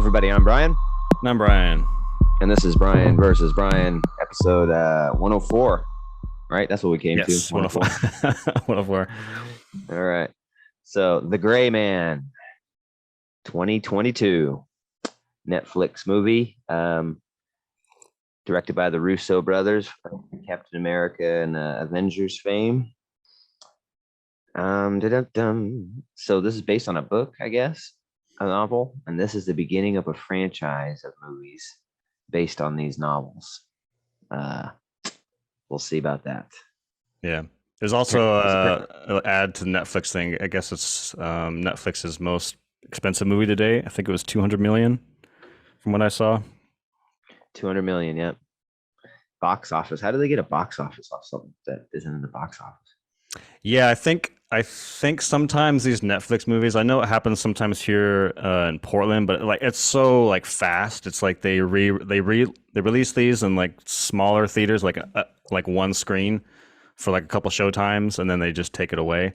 everybody. I'm Bryan. And I'm Bryan. And this is Bryan versus Bryan, episode 104. Right? That's what we came to. Yes, 104. 104. All right. So, The Gray Man, 2022 Netflix movie, directed by the Russo Brothers, Captain America and Avengers fame. So this is based on a book, I guess, a novel, and this is the beginning of a franchise of movies based on these novels. We'll see about that. Yeah. There's also an ad to the Netflix thing. I guess it's Netflix's most expensive movie today. I think it was $200 million from what I saw. 200 million, yep. Box office. How do they get a box office off something that isn't in the box office? Yeah, I think sometimes these Netflix movies, I know it happens sometimes here in Portland, but like it's so like fast. It's like they release these in like smaller theaters, like one screen for like a couple show times, and then they just take it away.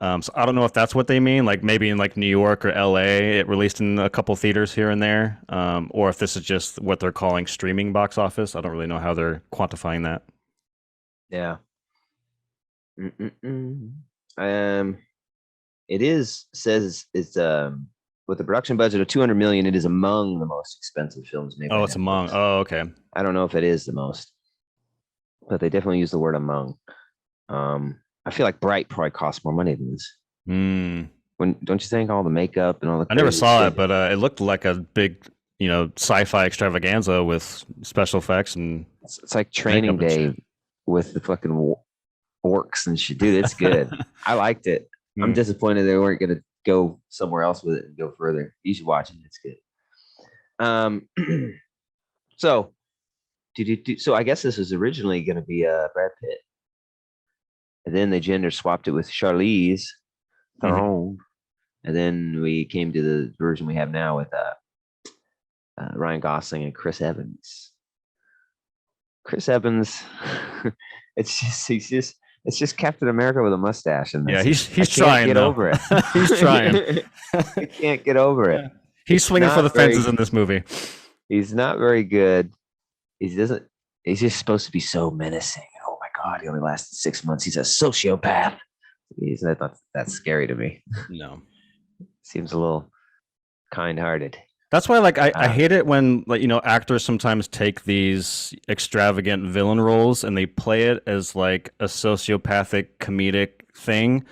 So I don't know if that's what they mean. Like maybe in like New York or LA, it released in a couple theaters here and there, or if this is just what they're calling streaming box office. I don't really know how they're quantifying that. Yeah. It says it's with a production budget of 200 million. It is among the most expensive films made. Oh, it's among. Oh, okay. I don't know if it is the most, but they definitely use the word among. I feel like Bright probably costs more money than this. When don't you think all the makeup and all the? I never saw it, but it looked like a big, sci-fi extravaganza with special effects and. It's like Training Day with the fucking orcs and shit. Dude, it's good. I liked it. I'm disappointed they weren't going to go somewhere else with it and go further. You should watch it. It's good. So I guess this was originally going to be Brad Pitt. And then they gender swapped it with Charlize Theron. And then we came to the version we have now with Ryan Gosling and Chris Evans. Chris Evans, it's just Captain America with a mustache. And yeah, he's trying to get over it. He's trying. He can't get over it. He's swinging for the fences in this movie. He's not very good. He's just supposed to be so menacing. Oh my God, he only lasted 6 months. He's a sociopath. That's scary to me. No, seems a little kind-hearted. That's why, like, I hate it when, like, actors sometimes take these extravagant villain roles and they play it as like a sociopathic comedic thing,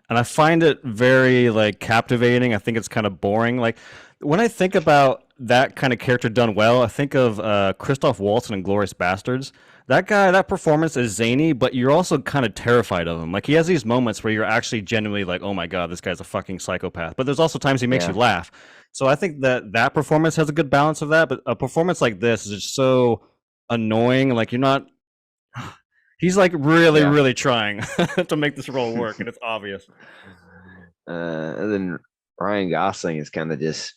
and I find it very like captivating. I think it's kind of boring. Like when I think about that kind of character done well, I think of Christoph Waltz in Inglourious Bastards. That guy, that performance is zany, but you're also kind of terrified of him. Like, he has these moments where you're actually genuinely like, oh my God, this guy's a fucking psychopath. But there's also times he makes you laugh. So I think that performance has a good balance of that. But a performance like this is just so annoying. Like, you're not... He's like really trying to make this role work, and it's obvious. And then Ryan Gosling is kind of just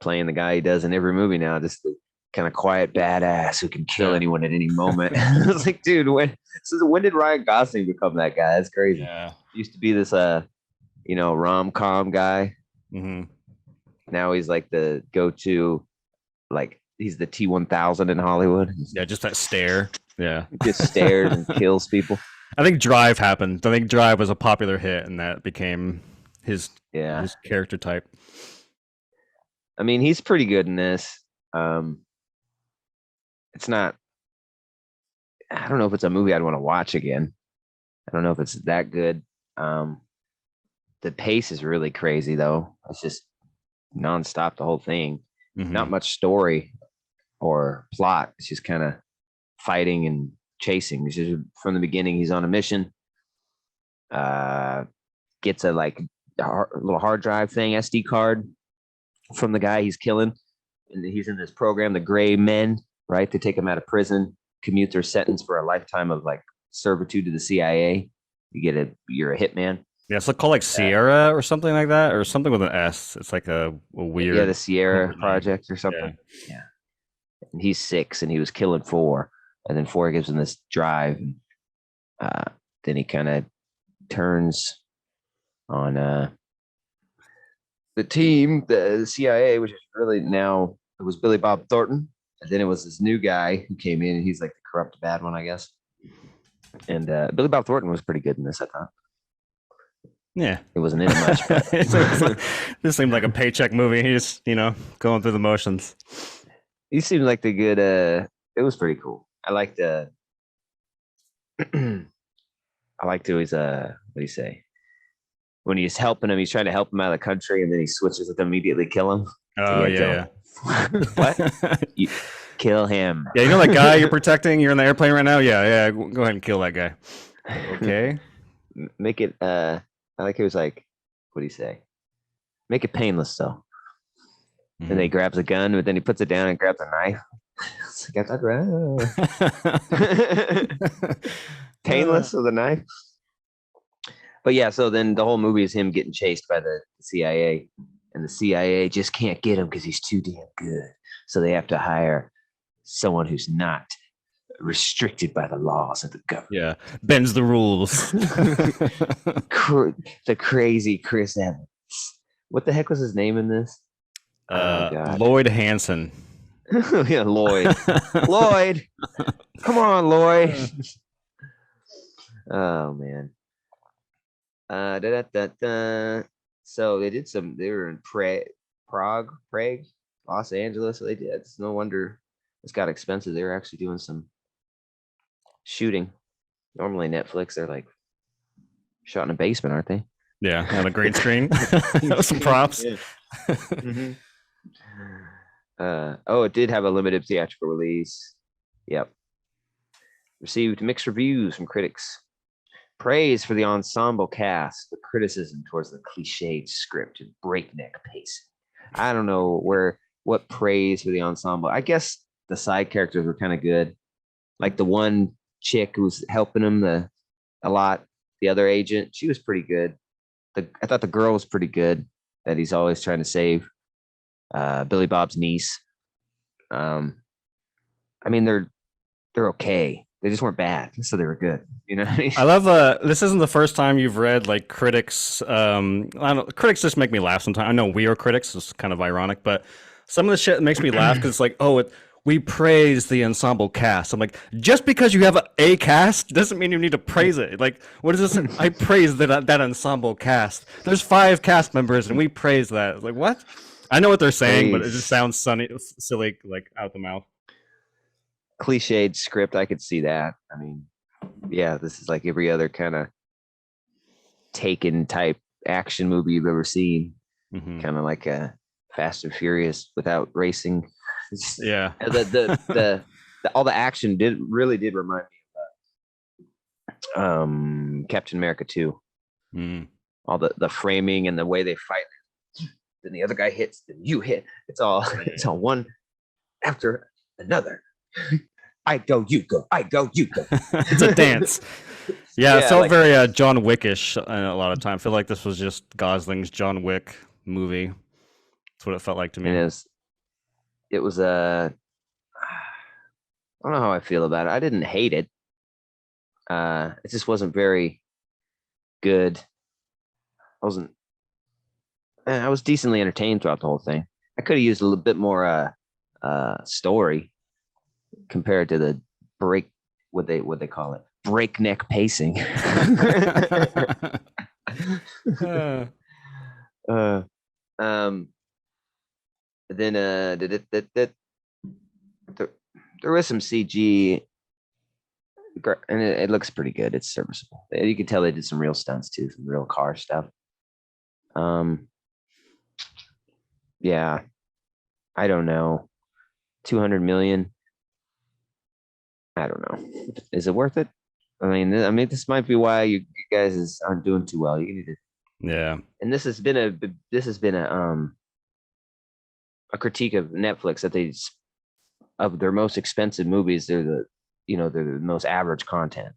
playing the guy he does in every movie now, just the kind of quiet badass who can kill anyone at any moment. It's like, dude, when did Ryan Gosling become that guy? That's crazy. Yeah. He used to be this rom-com guy. Now he's like the go-to, like he's the T-1000 in Hollywood. Yeah, just that stare. Yeah. He just stares and kills people. I think Drive happened. I think Drive was a popular hit, and that became his character type. I mean, he's pretty good in this. It's not, I don't know if it's a movie I'd want to watch again. I don't know if it's that good. The pace is really crazy, though. It's just nonstop, the whole thing. Not much story or plot. It's just kind of fighting and chasing. It's just, from the beginning, he's on a mission. Gets a little hard drive thing, SD card from the guy he's killing. And he's in this program, the Gray Men, right? They take him out of prison, commute their sentence for a lifetime of like servitude to the CIA. You're a hitman. Yeah, it's called like Sierra or something like that, or something with an S. It's like a weird. Yeah, the Sierra Project or something. Yeah. And he's 6 and he was killing 4. And then 4 gives him this drive. And, then he kind of turns on the team, the CIA, which is really now it was Billy Bob Thornton, and then it was this new guy who came in, and he's like the corrupt bad one, I guess. And Billy Bob Thornton was pretty good in this, I thought. Yeah, it wasn't in it much, but this seemed like a paycheck movie. He's going through the motions. He seemed like the good. It was pretty cool. I liked. I liked who he's. What do you say? When he's helping him, he's trying to help him out of the country, and then he switches with them, immediately kill him. Oh yeah. What? You kill him? Yeah, that guy you're protecting. You're in the airplane right now. Yeah. Go ahead and kill that guy. Okay. Make it. I like it was like. What do you say? Make it painless though. And then he grabs a gun, but then he puts it down and grabs a knife. It's like, painless with a knife. But yeah, so then the whole movie is him getting chased by the CIA, and the CIA just can't get him because he's too damn good. So they have to hire someone who's not restricted by the laws of the government. Yeah, bends the rules. The crazy Chris Evans. What the heck was his name in this? Lloyd Hansen. Yeah, Lloyd. Lloyd, come on, Lloyd. Oh man. So they did some. They were in Prague, Los Angeles. So they did. It's no wonder it's got expensive. They were actually doing some shooting. Normally Netflix, they're like shot in a basement, aren't they? Yeah, on a green screen. Some props. Yeah. Mm-hmm. It did have a limited theatrical release. Yep. Received mixed reviews from critics. Praise for the ensemble cast, but criticism towards the cliched script and breakneck pacing. I don't know what praise for the ensemble. I guess the side characters were kind of good. Like the one chick who's helping him a lot, the other agent, she was pretty good. I thought the girl was pretty good that he's always trying to save. Billy Bob's niece. I mean, they're okay. They just weren't bad, so they were good. You know what I mean? I love this isn't the first time you've read like critics. Critics just make me laugh sometimes. I know we are critics. It's kind of ironic, but some of the shit makes me laugh because it's like, we praise the ensemble cast. I'm like, just because you have a cast doesn't mean you need to praise it. Like, what is this? I praise that ensemble cast. There's 5 cast members, and we praise that. It's like, what? I know what they're saying, but it just sounds silly, like out the mouth. Cliched script, I could see that. I mean, yeah, this is like every other kind of Taken type action movie you've ever seen. Mm-hmm. Kind of like a Fast and Furious without racing. Yeah. The all the action really did remind me of Captain America 2. Mm. All the framing and the way they fight. Then the other guy hits, then you hit. It's all one after another. I go, you go. I go, you go. It's a dance. Yeah, it felt very John Wickish a lot of time. I feel like this was just Gosling's John Wick movie. That's what it felt like to me. It was I don't know how I feel about it. I didn't hate it. It just wasn't very good. I was decently entertained throughout the whole thing. I could have used a little bit more story compared to the what they call it, breakneck pacing. Then there was some CG, and it looks pretty good. It's serviceable. You can tell they did some real stunts too, some real car stuff. Yeah, I don't know. 200 million. I don't know. Is it worth it? I mean, this might be why you guys aren't doing too well. You need to. Yeah. And this has been a critique of Netflix that of their most expensive movies, they're the most average content.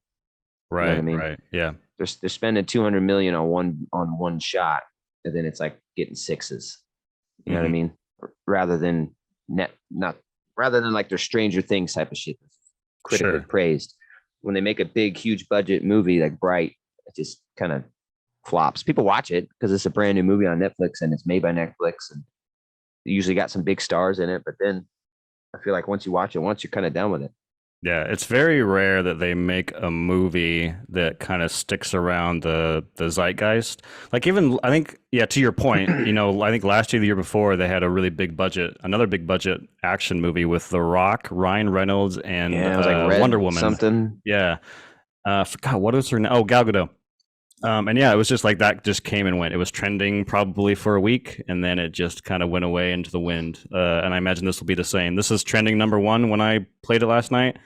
Right. You know what I mean? Right. Yeah. They're spending 200 million on one shot, and then it's like getting 6s. You know what I mean? Rather than like their Stranger Things type of shit, critically praised. When they make a big, huge budget movie like Bright, it just kind of flops. People watch it because it's a brand new movie on Netflix and it's made by Netflix and they usually got some big stars in it. But then I feel like once you watch it once, you're kind of done with it. Yeah, it's very rare that they make a movie that kind of sticks around the zeitgeist. Like even I think yeah, to your point, I think last year, the year before, they had a really big budget, another big budget action movie with The Rock, Ryan Reynolds, and Yeah, it was like Wonder Red Woman. something. Yeah, forgot what was her name. Oh, Gal Gadot. And yeah, it was just like that just came and went. It was trending probably for a week and then it just kind of went away into the wind. And I imagine this will be the same. This is trending number one when I played it last night.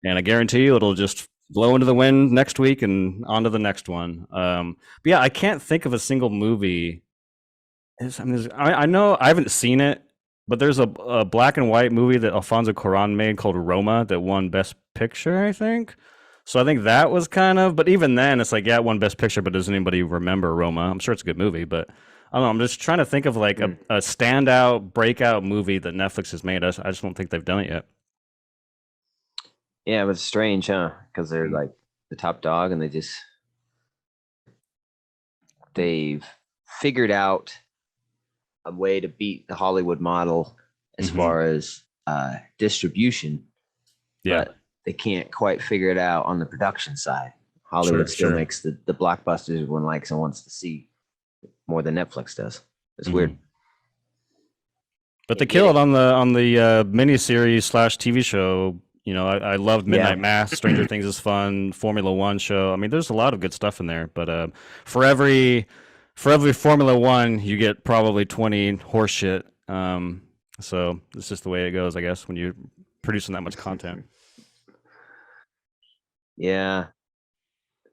And I guarantee you it'll just blow into the wind next week and on to the next one. But yeah, I can't think of a single movie. I know I haven't seen it, but there's a black and white movie that Alfonso Cuarón made called Roma that won Best Picture, I think. So I think that was kind of, but even then, it's like, yeah, it won Best Picture, but does anybody remember Roma? I'm sure it's a good movie, but I don't know. I'm just trying to think of like a standout, breakout movie that Netflix has made. I just don't think they've done it yet. Yeah, it was strange, huh? Because they're like the top dog and they've figured out a way to beat the Hollywood model as far as distribution. Yeah. But they can't quite figure it out on the production side. Hollywood still makes the blockbusters everyone likes and wants to see more than Netflix does. It's weird. But they kill it on the miniseries / TV show. I loved Midnight Mass. Stranger Things is fun. Formula One show. I mean, there's a lot of good stuff in there. But for every Formula One, you get probably 20 horseshit. So it's just the way it goes, I guess, when you're producing that much content. Yeah.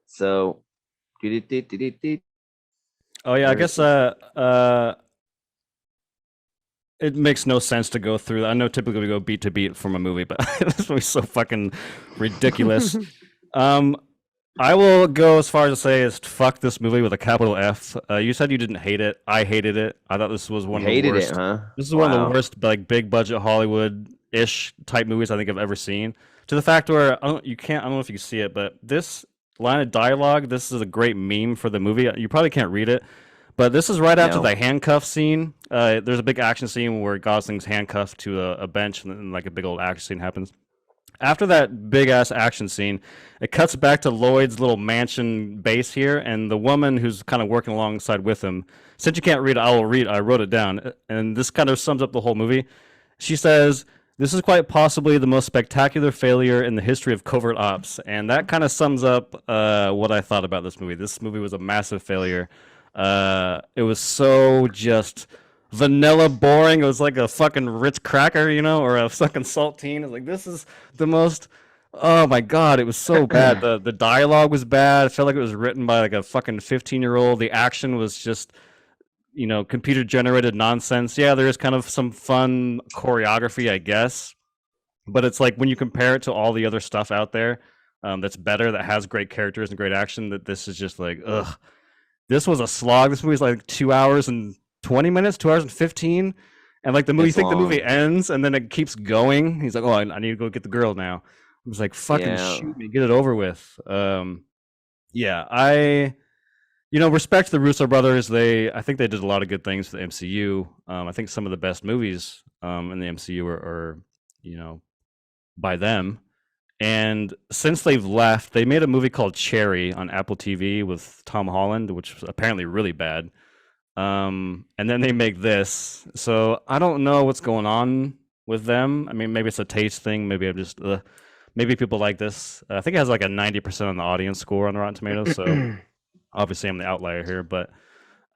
So. Oh yeah, I guess it makes no sense to go through. I know typically we go beat to beat from a movie, but this movie's so fucking ridiculous. I will go as far as to say is fuck this movie with a capital F. You said you didn't hate it. I hated it. I thought this was one of the worst. It, huh? This is one of the worst, like big budget Hollywood-ish type movies I think I've ever seen. To the fact where I don't know if you can see it, but this line of dialogue, this is a great meme for the movie. You probably can't read it, but this is right after the handcuff scene. There's a big action scene where Gosling's handcuffed to a bench, and then like a big old action scene happens. After that big ass action scene, it cuts back to Lloyd's little mansion base here, and the woman who's kind of working alongside with him. Since you can't read it, I will read. I wrote it down, and this kind of sums up the whole movie. She says, "This is quite possibly the most spectacular failure in the history of covert ops," and that kind of sums up what I thought about this movie. This movie was a massive failure. It was so just vanilla boring. It was like a fucking Ritz cracker, or a fucking saltine. It's like, this is the most, oh my god, it was so bad. The dialogue was bad. It felt like it was written by like a fucking 15-year-old. The action was just computer generated nonsense. Yeah, there is kind of some fun choreography, I guess, but it's like when you compare it to all the other stuff out there that's better, that has great characters and great action, that this is just like, ugh. This was a slog. This movie's like 2 hours and 20 minutes, 2 hours and 15. And like the movie, the movie ends and then it keeps going. He's like, oh, I need to go get the girl now. I was like, fucking shoot me, get it over with. Yeah, I respect the Russo brothers. I think they did a lot of good things for the MCU. I think some of the best movies in the MCU are by them. And since they've left, they made a movie called Cherry on Apple TV with Tom Holland, which was apparently really bad. And then they make this. So I don't know what's going on with them. I mean, maybe it's a taste thing. Maybe I'm just maybe people like this. I think it has like a 90% on the audience score on the Rotten Tomatoes. So obviously I'm the outlier here, but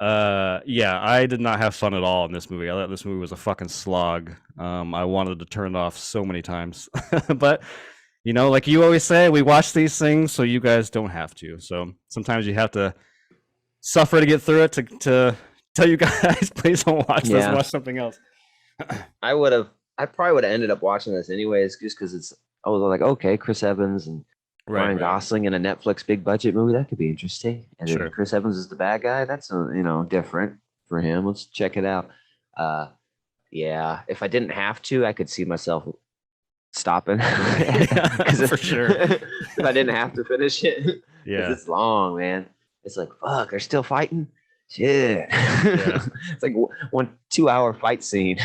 yeah, I did not have fun at all in this movie. I thought this movie was a fucking slog. I wanted to turn it off so many times, but like you always say, we watch these things so you guys don't have to. So sometimes you have to suffer to get through it to tell you guys, please don't watch this, watch something else. I probably would have ended up watching this anyways, just because I was like, okay, Chris Evans and Ryan Gosling in a Netflix big budget movie, that could be interesting. And then Chris Evans is the bad guy. That's different for him. Let's check it out. Yeah, if I didn't have to, I could see myself stopping. For sure. If I didn't have to finish it. Yeah, it's long, man. It's like, fuck, they're still fighting. Shit. Yeah. It's like 2 hour fight scene.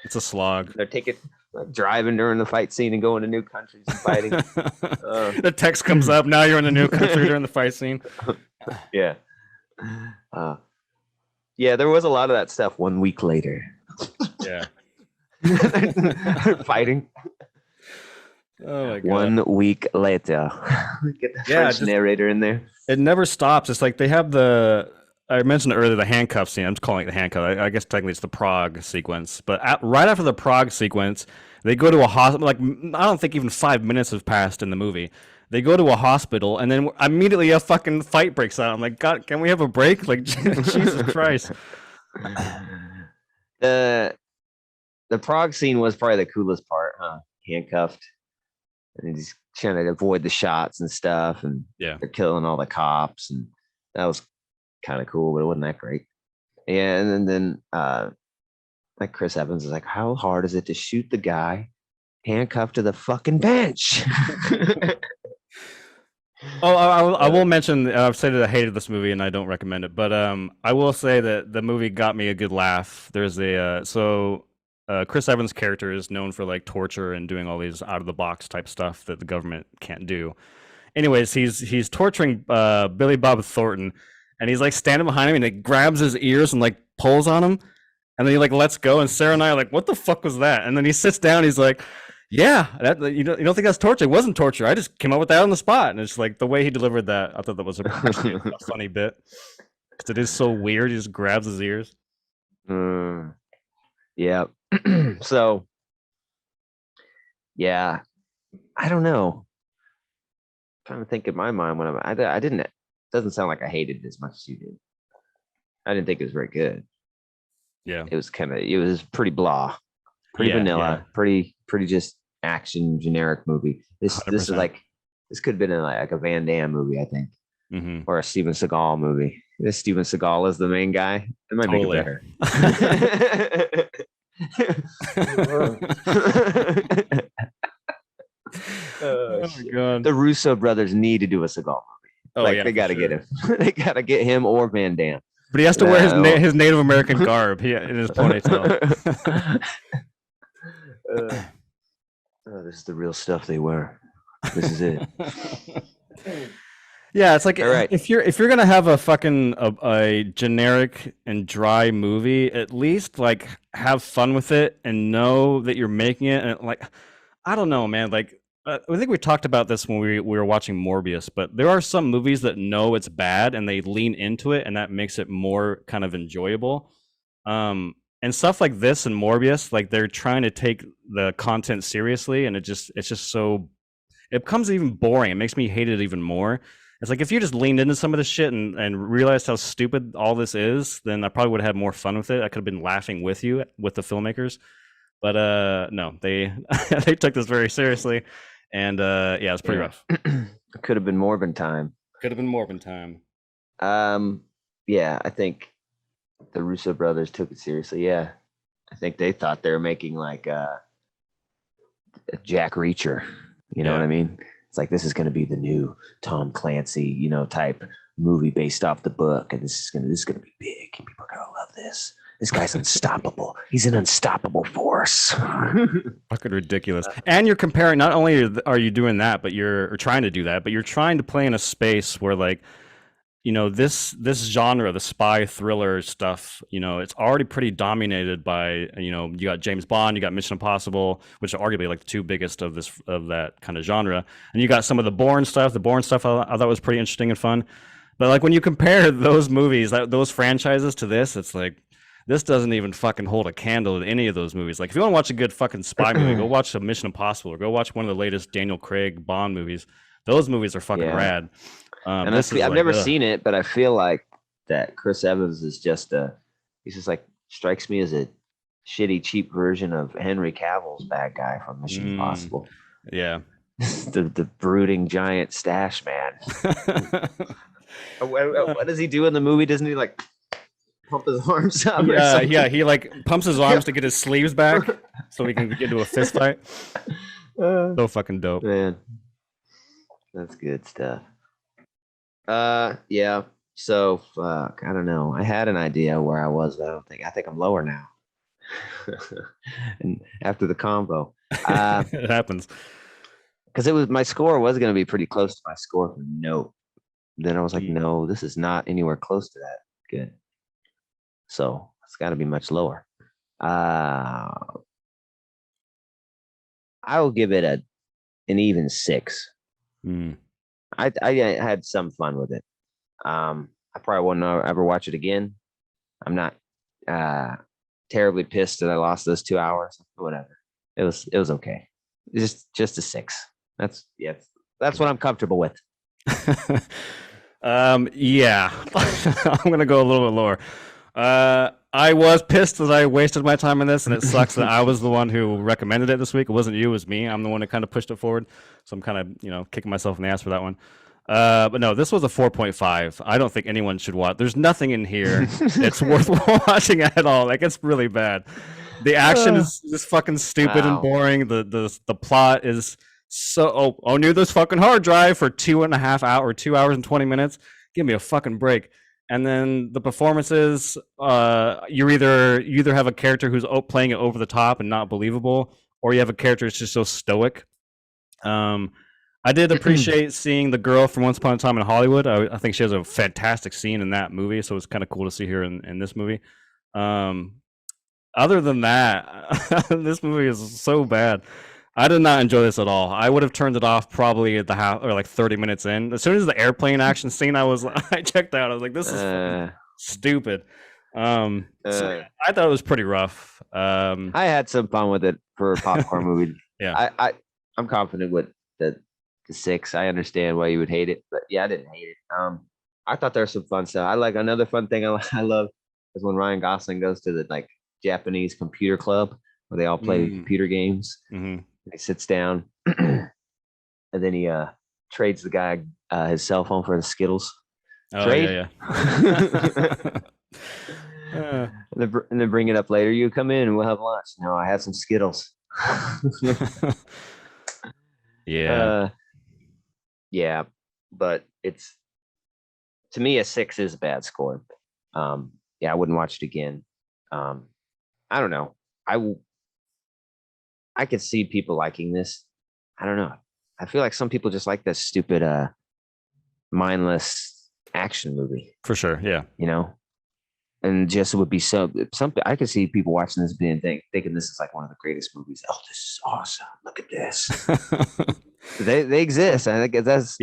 It's a slog. They're taking like driving during the fight scene and going to new countries and fighting. The text comes up. Now you're in a new country during the fight scene. Yeah. Yeah, there was a lot of that stuff 1 week later. Yeah. Fighting. Oh my god. 1 week later. Get the French narrator in there. It never stops. It's like they have I mentioned earlier the handcuff scene. I'm just calling it the handcuff. I guess technically it's the Prague sequence. But right after the Prague sequence, they go to a hospital. Like, I don't think even 5 minutes have passed in the movie. They go to a hospital, and then immediately a fucking fight breaks out. I'm like, God, can we have a break? Like, Jesus Christ. The Prague scene was probably the coolest part, huh? Handcuffed. And he's trying to avoid the shots and stuff. And yeah, they're killing all the cops. And that was kind of cool, but it wasn't that great. Yeah, and then like Chris Evans is like, how hard is it to shoot the guy handcuffed to the fucking bench? Oh, I will mention. I've said that I hated this movie and I don't recommend it, but I will say that the movie got me a good laugh. There's Chris Evans' character is known for like torture and doing all these out of the box type stuff that the government can't do. Anyways, he's torturing Billy Bob Thornton, and he's like standing behind him and he grabs his ears and like pulls on him, and then he like lets go. And Sarah and I are like, "What the fuck was that?" And then he sits down. He's like, "Yeah, you don't think that's torture? It wasn't torture. I just came up with that on the spot." And it's like the way he delivered that. I thought that was a funny bit because it is so weird. He just grabs his ears. Yeah. So, yeah, I don't know. I'm trying to think in my mind when I didn't. It doesn't sound like I hated it as much as you did. I didn't think it was very good. Yeah, it was pretty blah, pretty vanilla, pretty just action generic movie. This 100%. is like this could have been like a Van Damme movie, I think, or a Steven Seagal movie. This Steven Seagal is the main guy. It might make it better. Oh my God. The Russo brothers need to do a Seagal movie. Oh, like they got to get him. They got to get him or Van Damme. But he has to wear his Native American garb in his ponytail. This is the real stuff they wear. This is it. Yeah, it's like if you're gonna have a fucking a generic and dry movie, at least like have fun with it and know that you're making it. And like, I don't know, man. Like, I think we talked about this when we were watching Morbius, but there are some movies that know it's bad and they lean into it, and that makes it more kind of enjoyable. And stuff like this and Morbius, like they're trying to take the content seriously, and it's just so it becomes even boring. It makes me hate it even more. It's like if you just leaned into some of this shit and realized how stupid all this is, then I probably would have had more fun with it. I could have been laughing with you, with the filmmakers. But no, they they took this very seriously, and yeah, it's pretty rough. It could have been Morbin time. Could have been Morbin time. Yeah, I think the Russo brothers took it seriously. Yeah, I think they thought they were making like a Jack Reacher. You know what I mean? It's like, this is going to be the new Tom Clancy, type movie based off the book, and this is going to be big. People are going to love this. This guy's unstoppable. He's an unstoppable force. Fucking ridiculous. And you're comparing. Not only are you doing that, but you're trying to do that, but you're trying to play in a space where, like, this genre, the spy thriller stuff, it's already pretty dominated by, you got James Bond, you got Mission Impossible, which are arguably like the two biggest of that kind of genre. And you got some of the Bourne stuff. The Bourne stuff I thought was pretty interesting and fun. But like when you compare those movies, those franchises to this, it's like, this doesn't even fucking hold a candle to any of those movies. Like if you want to watch a good fucking spy movie, go watch a Mission Impossible or go watch one of the latest Daniel Craig Bond movies. Those movies are fucking rad. And I've never seen it, but I feel like that Chris Evans is he's just like, strikes me as a shitty, cheap version of Henry Cavill's bad guy from Mission Impossible. Yeah. the brooding giant stash man. What does he do in the movie? Doesn't he like pump his arms up? Yeah, he like pumps his arms to get his sleeves back so he can get into a fist fight. So fucking dope. Man. That's good stuff. Yeah. So fuck, I don't know. I had an idea where I was, but I think I'm lower now. And after the combo, It happens. because it was my score was going to be pretty close to my score for Nope. Then I was like, Mm. no, this is not anywhere close to that good. So it's got to be much lower. Uh, I will give it an even 6. Mm. I had some fun with it. I probably won't ever watch it again. I'm not uh, terribly pissed that I lost those 2 hours. Whatever. It was okay. Just a 6. That's yeah. That's what I'm comfortable with. Yeah, I'm gonna go a little bit lower. I was pissed that I wasted my time on this, and it sucks that I was the one who recommended it this week. It wasn't you, it was me. I'm the one that kind of pushed it forward, so I'm kind of kicking myself in the ass for that one. But no, this was a 4.5. I don't think anyone should watch. There's nothing in here that's worth watching at all. Like it's really bad. The action is just fucking stupid and Wow. boring. The plot is so knew this fucking hard drive for 2.5 hours, 2 hours and 20 minutes. Give me a fucking break. And then the performances, you either have a character who's playing it over the top and not believable, or you have a character that's just so stoic. I did appreciate seeing the girl from Once Upon a Time in Hollywood. I think she has a fantastic scene in that movie, so it's kind of cool to see her in this movie. Other than that, this movie is so bad. I did not enjoy this at all. I would have turned it off probably at the half or like 30 minutes in. As soon as the airplane action scene, I checked out. I was like, this is fucking stupid. So yeah, I thought it was pretty rough. I had some fun with it for a popcorn movie. Yeah. I'm confident with the 6. I understand why you would hate it, but yeah, I didn't hate it. I thought there was some fun stuff. I like another fun thing I love is when Ryan Gosling goes to the like Japanese computer club where they all play computer games. Mm-hmm. He sits down and then he trades the guy his cell phone for the Skittles. Oh, Trade. Yeah. And then bring it up later. You come in and we'll have lunch. No, I had some Skittles. Yeah. Yeah, but it's to me a 6 is a bad score. Yeah, I wouldn't watch it again. I don't know. I could see people liking this. I don't know. I feel like some people just like this stupid mindless action movie, For sure. Yeah. And just it would be something I could see people watching this being thinking this is like one of the greatest movies. Oh, this is awesome. Look at this. They exist. I guess that's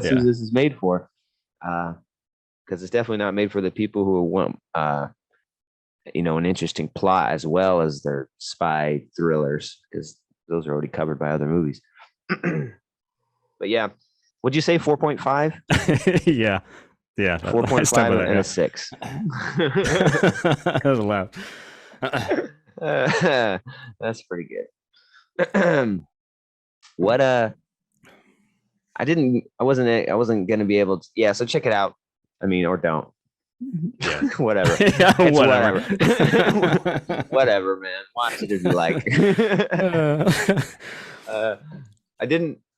who this is made for. Because it's definitely not made for the people who want an interesting plot as well as their spy thrillers, because those are already covered by other movies. But yeah, would you say 4.5? Yeah. 4.5 and a 6. That was a laugh. That's pretty good. What I wasn't gonna be able to. Yeah, so check it out. I mean, or don't. Yeah. Whatever. Yeah, It's whatever. Whatever, man. Watch it if you like.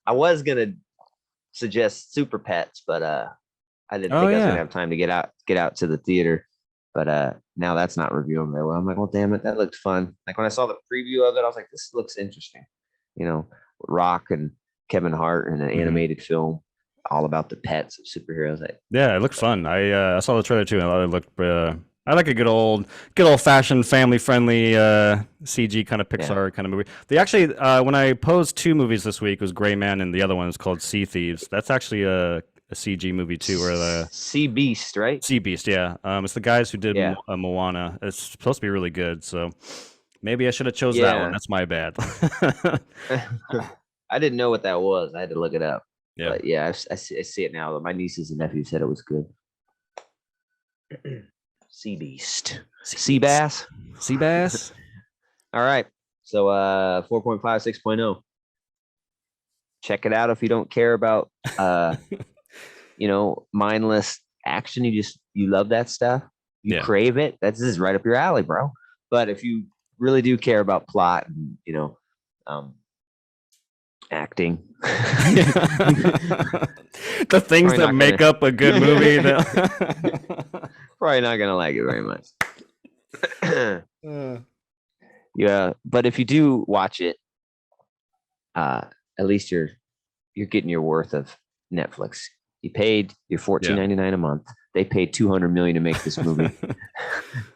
I was gonna suggest Super Pets, but I didn't think I was gonna have time to get out to the theater. But now that's not reviewing very well. I'm like, well, damn it, that looked fun. Like when I saw the preview of it, I was like, this looks interesting. Rock and Kevin Hart in an animated film all about the pets of superheroes. Yeah, it looked fun. I saw the trailer too, and I thought it looked. I like a good old fashioned family friendly CG kind of Pixar kind of movie. They actually, when I posed 2 movies this week, it was Gray Man and the other one is called Sea Thieves. That's actually a CG movie too, or the Sea Beast, right? Sea Beast. Yeah, it's the guys who did Moana. It's supposed to be really good, so maybe I should have chose that one. That's my bad. I didn't know what that was. I had to look it up. Yeah. But yeah, I see it now. My nieces and nephews said it was good. Sea Beast. Sea Bass. Sea Bass. All right. So 4.5, 6.0. Check it out if you don't care about mindless action. You love that stuff. You crave it. This is right up your alley, bro. But if you really do care about plot and Acting. The things Probably that not make gonna- up a good movie. That... Probably not gonna like it very much. Yeah, but if you do watch it, at least you're getting your worth of Netflix. You paid your $14.99 a month. They paid $200 million to make this movie.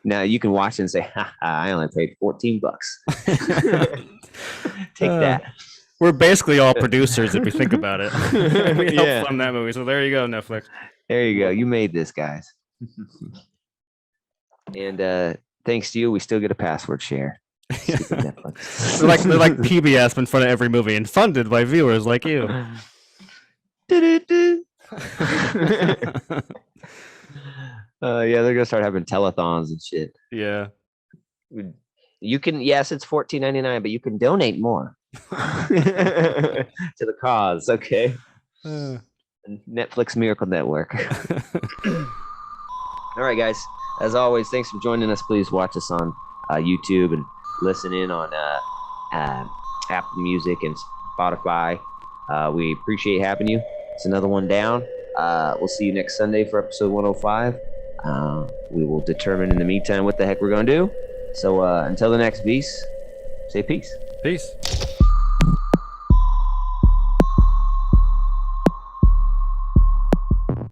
Now you can watch it and say, "Ha, I only paid $14. Take that." We're basically all producers if you think about it. We helped Yeah. fund that movie, so there you go, Netflix. There you go. You made this, guys. And thanks to you, we still get a password share. Stupid Netflix. They're like PBS in front of every movie and funded by viewers like you. Yeah, they're gonna start having telethons and shit. Yeah. You can, yes, it's $14.99, but you can donate more to the cause. Okay. Netflix Miracle Network. All right, guys. As always, thanks for joining us. Please watch us on YouTube and listen in on Apple Music and Spotify. We appreciate having you. It's another one down. We'll see you next Sunday for episode 105. We will determine in the meantime what the heck we're going to do. So until the next beast, say peace. Peace.